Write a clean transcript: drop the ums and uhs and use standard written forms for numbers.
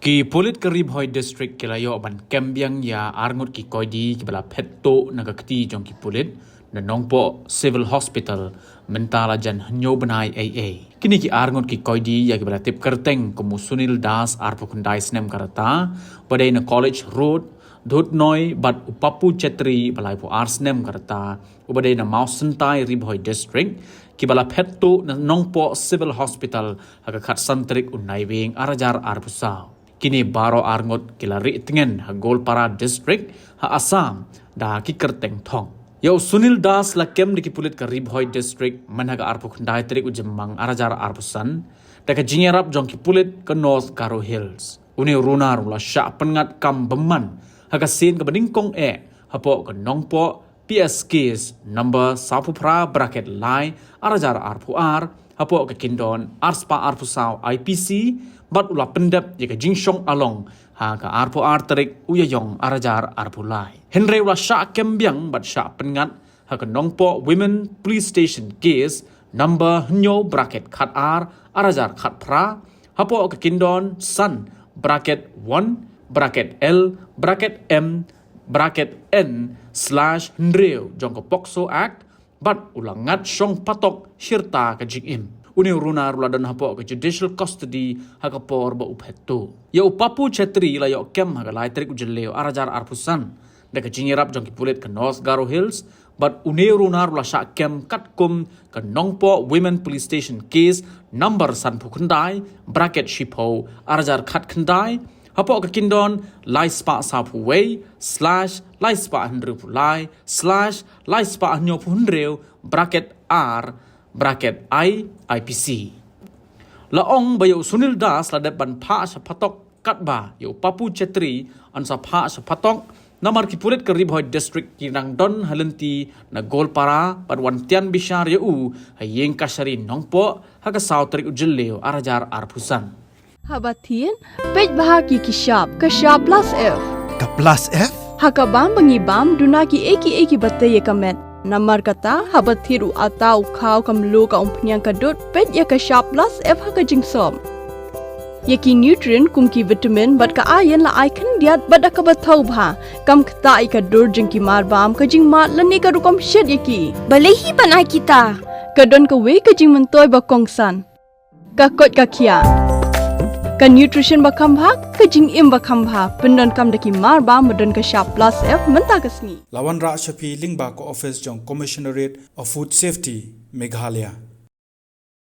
Ki polit ke Ribhoi district ki layo ban kembyang ya arngut ki koidi ki bala petto naga keti jong ki polit na nongpo civil hospital mentala jan hanyo benai AA. Kini ki arngut ki koidi ya ki bala tip kerteng kumu Sunil Das arpo kundai snem karata badai na college road dot noi bat upapu chetri balai po arsnem karata ubadai na Mausentai Ribhoi district ki bala petto na nongpo civil hospital haga khat santrik unai wing arajar arpusau. Kini baro arngot kilari tingen ha Golpara district ha Assam da ki kerteng thong. Yo Sunil Das lakem di kipulit ke Ribhoi district manhaga arpu khandai trik ujemang arajar arpusan da ka jingerap jong kipulit ke North Garo Hills. Uni runar ula syak pengat kam beman haga sin ke beningkong hapo ke nongpo PSKs number sapupra bracket lai arajar arpu hapo ke kindon arspa arpusau IPC bat ula pendap jika jingshong along ha ka arpo terik uyayong arajar arpulai. Henry ula syak kembyang bat syak pengat ha ka nongpo women police station case number hnyo bracket khat arajar khat pra hapo ke kindon sun bracket 1 bracket L bracket M bracket N / Hnreu jong ke Pokso Act bat ula ngat shong patok shirta ka jingim. Uni runar uladan hapo ke judicial custody haka por ba uphetu. Ya upapu chetri la yo kem haka laitrik ujeleo arajar arpusan. Deka jingirap jong kipulit ke North Garo Hills. But uni runar ula syak kem katkum ke nongpo women police station case number sanpu kendai bracket shipo arajar khat kendai. Hapo ke kindon lai spa sapu wei / lai spa hendru pulai / lai spa hnyo hendreu bracket R bracket IPC. Laong bayo Sunil Das ladap ban pa sa patok katba yo papu chetri an sa pa sa patok namar kipulit ke Ribhoi district kinang don halenti na Golpara pad wantian bishar yo hayeng kasari nongpo haga sautrik ujelleo arajar arpusan. Habatin pej bahagi kishap kashap plus F Ka plus F? hakabam bangibam dunaki eki bataye kamet Namar kata habat thiru atau kau kamlu ka umpnyang kadut pet ya ka sharp plus F haka jingsom. Yaki nutrient kum ki vitamin bat ka iron la icon diat bat ka bathau bha kam kata I ka dur jing ki mar bam ka jing mat lani ka rukom shed yaki. Balehi panai kita. Ka don ka we ka jing mentoy ba kongsan. Ka kot ka kia. Ka nutrition ba kambha ka jing im ba kambha pendon kam daki mar bam medon ka sharp plus F menta kasni. Lawan Ra Shafi Lingba ko office jong Commissionerate of Food Safety Meghalaya.